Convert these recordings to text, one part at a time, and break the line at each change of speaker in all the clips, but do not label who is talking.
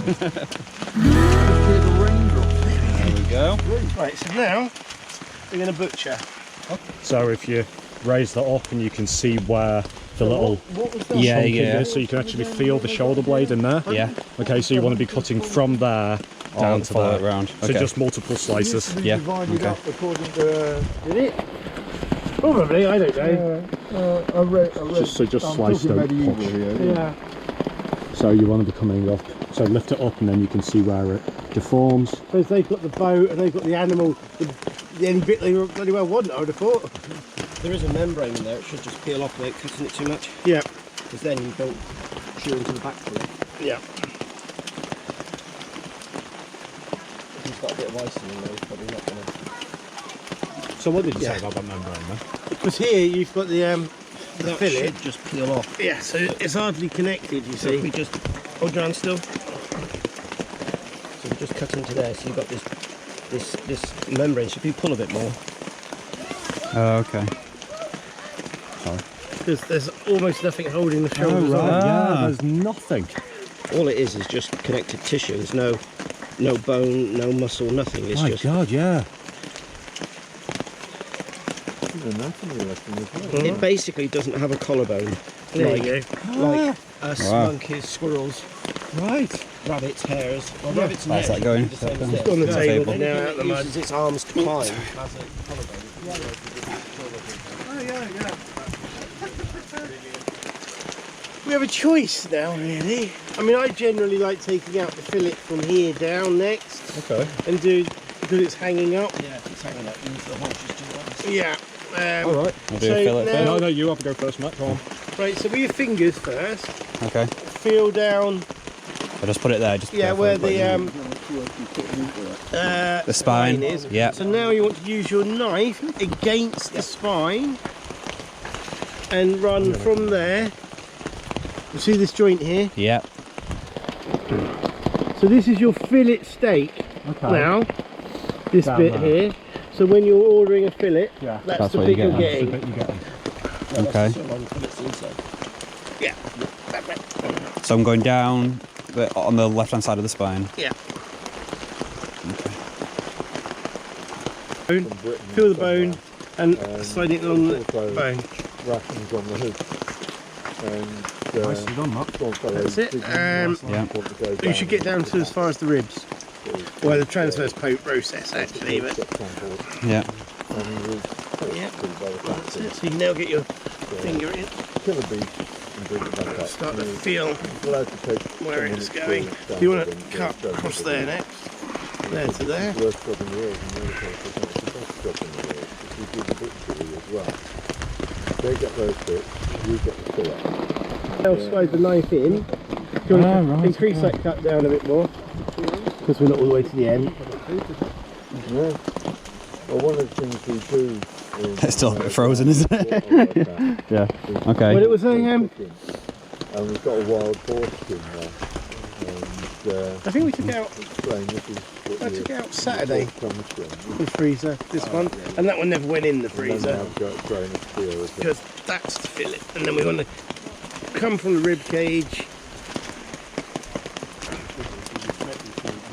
There we go.
Right, so now we're going to butcher.
So if you raise that up and you can see where the little chunking is, so you can actually feel the shoulder blade in there.
Yeah.
Okay, so you want to be cutting from there down to
follow
there.
it round.
So
Okay.
just multiple slices.
Yeah.
Divided
Okay.
up according to.
Did it? Probably, I don't know.
I read.
Just
I'm
slice,
talking
don't
medieval
push.
here.
Yeah.
So you want to be coming up. So lift it up and then you can see where it deforms.
So if they've got the boat and they've got the animal, the only bit they bloody well want, I would have thought.
There is a membrane in there, it should just peel off without cutting it too much.
Yeah.
Because then you don't chew into the back of it.
Yeah.
If he's got a bit of icing in there, he's probably not going to.
So what did you say about that membrane then?
Because here you've got the
That
fillet.
should just peel off.
Yeah, so it's hardly connected, you
So if we
see.
just hold your hand still. So we just cut into there, so you've got this membrane. So if you pull a bit more,
Oh, okay. Sorry.
Because there's almost nothing holding the shoulders on.
Yeah, there's nothing.
all it is just connected tissue. There's no bone, no muscle, nothing. It's
My
just
God, yeah.
it basically doesn't have a collarbone.
There
like,
you go.
like us monkeys, squirrels,
Right.
rabbits, hares. Well, rabbits and
How's
hares
that going?
do the same
Is that
thing.
On the table
Table.
now out the
It
mud.
uses its arms to climb. Has a collarbone.
Oh, yeah. We have a choice now, really. I mean, I generally like taking out the fillet from here down next.
Okay.
And because it's hanging up.
Yeah, it's hanging up. Use the haunches to that.
Yeah.
All right.
I'll do
So
a fillet
now-
first.
No, you have to go first, Matt. Come on.
Right, so with your fingers first,
Okay.
feel down.
I'll just put it there. Just
Yeah,
careful.
where the
spine
is.
yeah.
So now you want to use your knife against the spine and run from there. You see this joint here?
Yeah.
So this is your fillet steak.
Okay.
Now, this
Down
bit
there.
here. So when you're ordering a fillet,
Yeah.
that's the
what
bit
you're
you're
getting.
getting.
You're getting.
Okay.
Yeah.
So I'm going down on the left-hand side of the spine.
Yeah. Feel the bone and slide it along the bone.
Rations on the hood.
Nicely done, Matt.
That's it.
Yeah.
You should get down to as far as the ribs. Well, the transverse process actually, but
Yeah.
yeah, that's it. So you can now get your finger in,
Kill a beef and bring it back up.
start to feel
Allowed to take
where
some
it's
of the
going.
down
You want
to
to
them,
cut
go
across
with
there
it.
next, there to there.
It's the worst job in the world, and the other place is not the best job in the world, because we do the butchery as well. They get those bits, we get the fillet.
Now slide the knife in. Do you want to increase that cut down a bit more? Because we're not all the way to the end.
Yeah. Well, one of the things we do is...
It's still a bit frozen, isn't it? Yeah. Okay.
Well, it was a
and we've got a wild boar skin there. And
I think we took out.
explain this is what
I
your
took it out Saturday.
comes from.
The freezer, this one, and that one never went in the
And then
freezer
I've got grain of steel.
because that's the fillet, and then we want to come from the rib cage.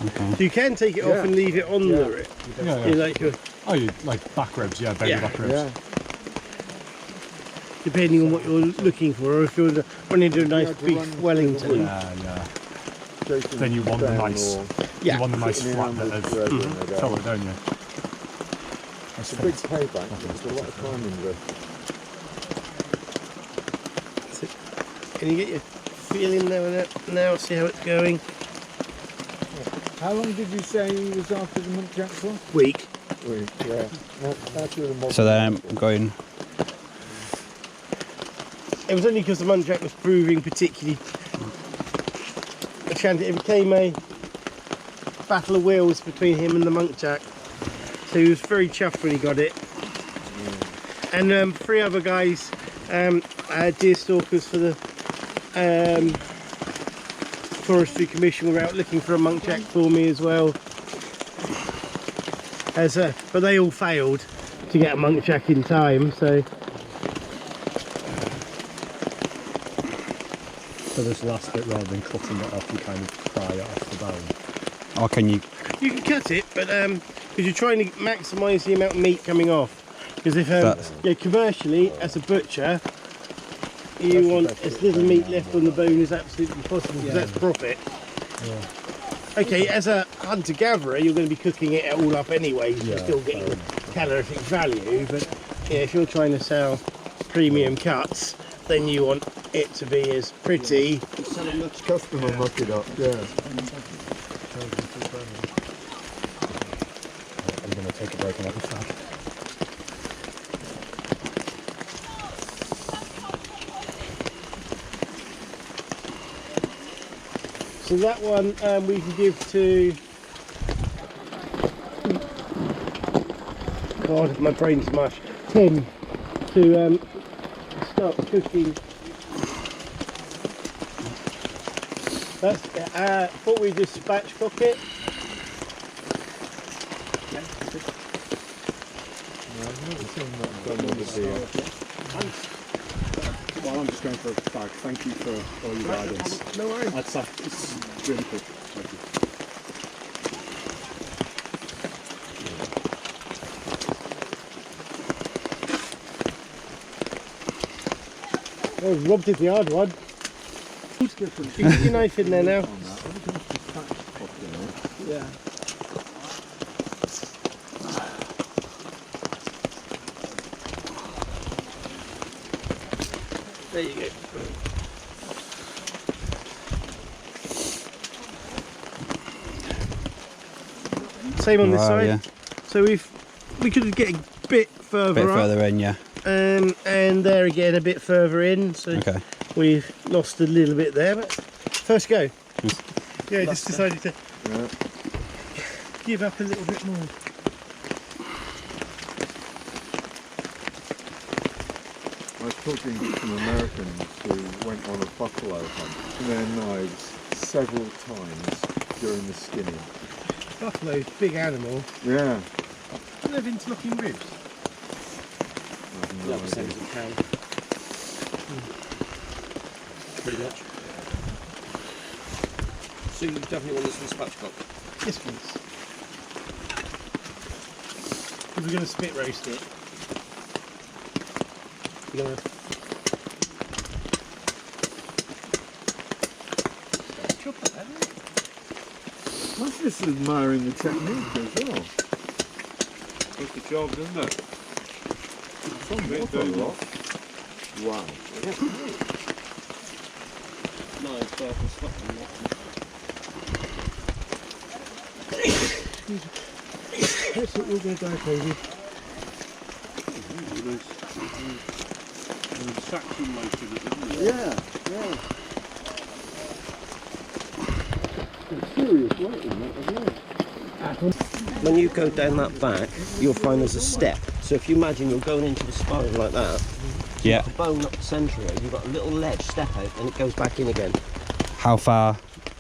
Okay.
So you can take it off and leave it on the rib.
Yeah,
You like your,
Oh, you like back ribs, yeah, baby
Yeah.
back ribs.
Yeah.
depending on what you're looking for, or if you're wanting to do a nice beef Wellington.
Yeah. Then you want the nice,
Yeah.
you want the nice flat bit of fillet, don't you?
It's a big payback. There's a lot of time in
Can you get your feeling there with it now? See how it's going?
How long did you say he was after the muntjac for?
Week.
Yeah. That's where the modern
So then I'm going.
It was only because the muntjac was proving particularly enchanted. It became a battle of wills between him and the muntjac. So he was very chuffed when he got it. And 3 other guys, deer stalkers for the Forestry Commission, were out looking for a muntjac for me as well. But they all failed to get a muntjac in time. So
for this last bit, rather than cutting it off, you kind of pry it off the bone.
Or can you?
You can cut it, but because you're trying to maximise the amount of meat coming off. Because if yeah, commercially, as a butcher, you want as little meat left on the bone as absolutely possible, because that's profit.
Yeah.
Okay, as a hunter-gatherer, you're going to be cooking it all up anyway, so you're still getting the calorific value. But yeah, if you're trying to sell premium cuts, then you want it to be as pretty.
Customer muck it up, yeah.
I'm going to take a break and have a fag.
So that one we can give to... God, my brain's mush. Tim, to start cooking. That's thought we just spatchcock it.
Well, I'm just going for a fag. Thank you for all your guidance.
No worries.
It's really cool. Thank
Oh,
you.
Rob did the hard one. You get your knife in there now.
Yeah.
There you go. Same on this side.
Yeah.
So we could get a bit further
Bit
up.
further in, yeah.
And there again a bit further in. So
Okay.
we've lost a little bit there, but first go. Yeah, just decided to give up a little bit more.
I was talking to some Americans who went on a buffalo hunt with their knives several times during the skinning.
Buffalo's big animal.
Yeah.
Do they have interlocking ribs?
No idea.
Pretty much. So you definitely want this in spatchcock?
Yes, please. Because we're going to spit roast it. We're going to chop it, haven't we?
I was just admiring the technique as well.
Does the job, doesn't it?
Some bit a lot. Wow.
No, it's purple stuff.
That's what we're going to go, David.
Saxon most of it, isn't it?
Yeah, yeah. Serious weight in that as well.
When you go down that back, you'll find there's a step. So if you imagine you're going into the spine like that,
Yeah.
the bone up the centre here, you've got a little ledge, step out, and it goes back in again.
How far?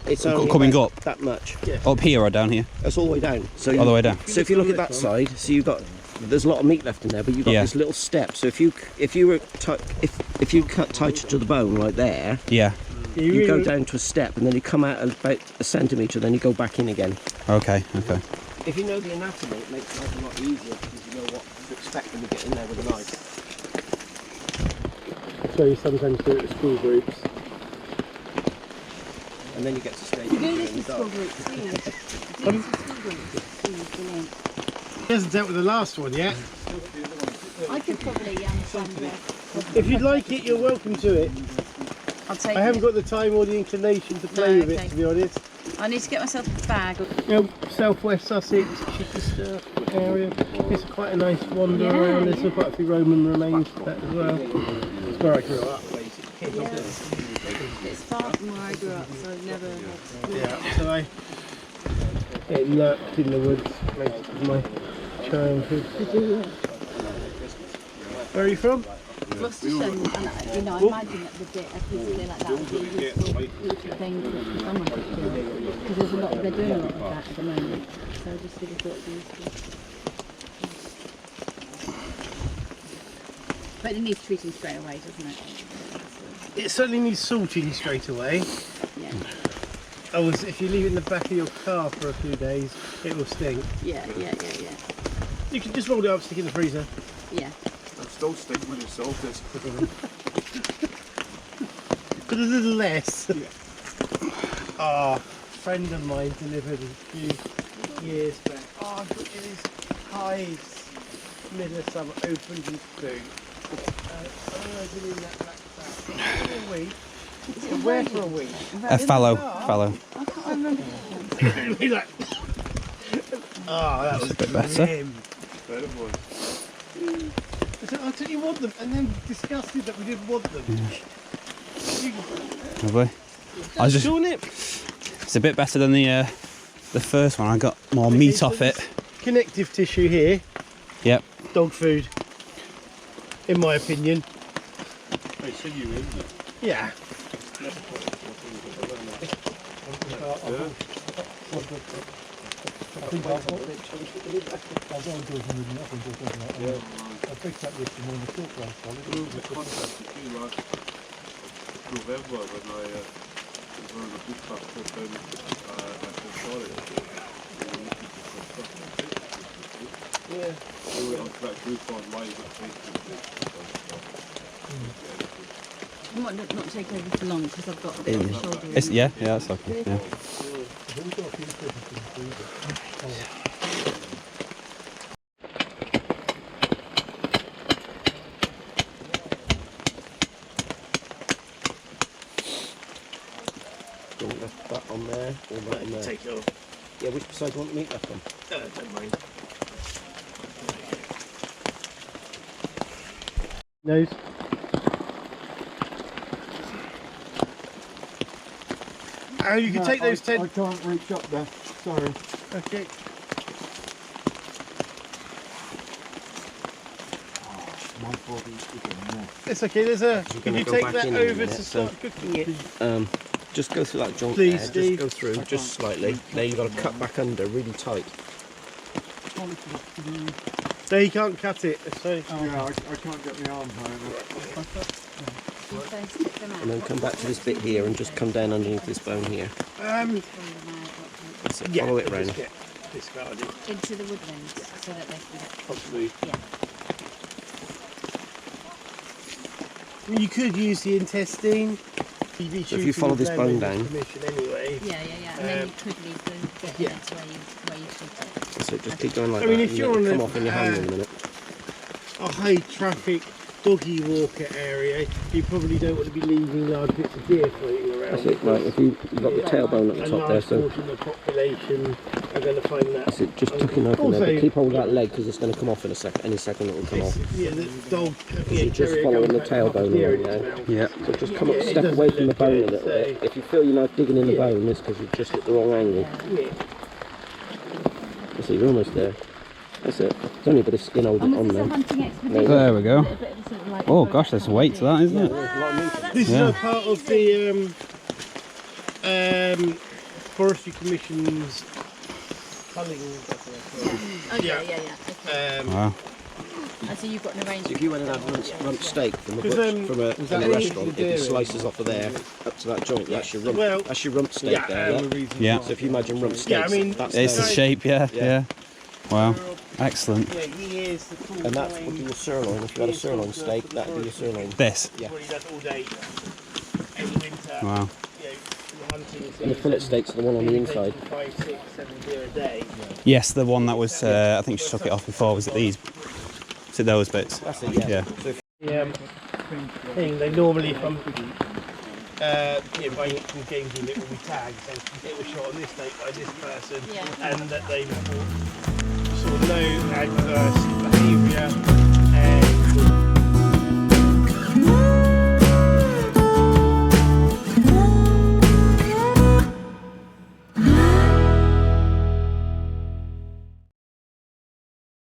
It's
Co-
only
coming
about
up?
that much.
Up here or down here?
It's all the way down. So
All the way down.
So if you look at that side, so you've got, there's a lot of meat left in there, but you've got
Yeah.
this little step. So if you cut tighter to the bone right there,
Yeah.
you go down to a step, and then you come out about a centimetre, then you go back in again.
Okay. Okay.
If you know the anatomy, it makes life a lot easier because you know what to expect when you get in there with a knife.
So you sometimes do it at school groups.
And then you get to stage.
You do this in school groups, do you?
He hasn't dealt with the last one yet.
I could probably find the
If you'd like it, you're welcome to it.
I'll take
I haven't
it.
got the time or the inclination to play with
okay.
it, to be honest.
I need to get myself a bag.
You know, southwest Sussex, Chichester area. It's quite a nice wander
Yeah,
around. There's
yeah.
quite a few Roman remains to that as well. It's where I grew up, basically.
Yeah. It's far from where I grew up, so I've never had to.
Yeah, so I get lurked in the woods most of my childhood. Where are you from?
Gloucestershire, and I imagine that the bit of people like that would be a useful thing for someone to do. Because there's a lot, they're doing a lot of that at the moment. So I just really thought it'd be useful. But it needs treating straight away, doesn't it?
It certainly needs salting straight away.
Yeah.
Oh, if you leave it in the back of your car for a few days, it will stink.
Yeah.
You can just roll it up, stick it in the freezer.
Yeah.
I'm still sticking with your salters.
But a little less. Yeah. A friend of mine delivered a few years back. Oh, I've got his hives, middle of summer, opened his boot. In that black bag. For a week. Where for a week?
Fallow.
I can't remember.
Be like, oh, that was
a bit better.
grim.
Better boy.
I said, oh, didn't you want them? And then disgusted that we didn't want them.
Lovely. I was just.
Doing it.
It's a bit better than the first one. I got more meat off it.
Connective tissue here.
Yep.
Dog food. In my opinion.
They see you in there.
Yeah.
November when I was on the Bushcraft trip and I saw it.
Yeah.
So we went to that group online that
I might not take over for long because I've got a bit of a shoulder.
Yeah, that's okay. Yeah.
Do you want that on there or that in there?
Take it off.
Yeah, which side do you want meat left on?
Don't mind. Nose. Oh, you can take those 10.
I can't reach up there. Sorry.
Okay.
My body is a mess.
It's okay. There's a. Can you
go
take
back
that
in a
over
minute,
to
so-
start cooking it?
Just go through that joint
Please,
there.
Steve.
Just go through, just slightly. There you've got to cut back under really tight.
No, you can't cut it. So.
Yeah, I can't get my arm high enough.
And then come back to this bit here and just come down underneath this bone here. That's it,
Yeah.
follow it
just
round.
get discarded.
Into the woodlands so that they can get.
Possibly.
Yeah.
You could use the intestine.
So if you follow this bone down,
Anyway.
Yeah. And then you could leave the bit
yeah.
that's where you should do.
so just keep going like
I mean,
that.
if
and
you're
it'll
on
come
a,
off in your hand in a minute.
A high traffic doggy walker area, you probably don't want to be leaving large bits of deer floating around.
That's it, right, if you've got the tailbone at the
A
top there,
large
so
portion of the population are going to find that.
that's it, just tucking open there, but keep hold of that leg because it's going to come off in a second, any second it will come off.
Yeah, the dog.
You're just following the tailbone along now.
Yeah.
So just come up, step away from the bone a little bit. If you feel your knife digging in the bone, it's because you're just at the wrong angle.
Yeah.
That's it, you're almost there. That's it. There's only a bit of skin on
This is a
there.
hunting expedition.
There we go.
A bit of a sort of like
Oh gosh, there's weight to that, isn't it?
This
Yeah.
is a part of the Forestry Commission's culling.
Oh yeah. Okay.
Wow.
And so you've got an
So if
arrangement.
you went and had rump steak from a,
Because,
from a
that
restaurant,
into the
if you
dairy?
slices off of there up to that joint, that's your rump,
Well,
that's your rump steak there. Yeah?
Yeah.
So if you imagine rump steaks,
Yeah, I mean,
that's
It's the
there.
shape, yeah.
Yeah.
Wow. Excellent.
Yeah, he is the full
And that would be your sirloin. If you had a sirloin steak, that would be your sirloin.
This.
Yeah.
What he does all day, any winter.
Wow.
You know, the hunting
And the fillet steaks are the one on the inside.
5, 6, 7 deer a day.
Yes, the one that was. I think she took it off before. Was it these? Was it those bits?
That's it, yeah.
Yeah.
So if
Thing they normally from buying it from game team, it will be tagged and it was shot on this date by this person, and that they report sort of no adverse behaviour and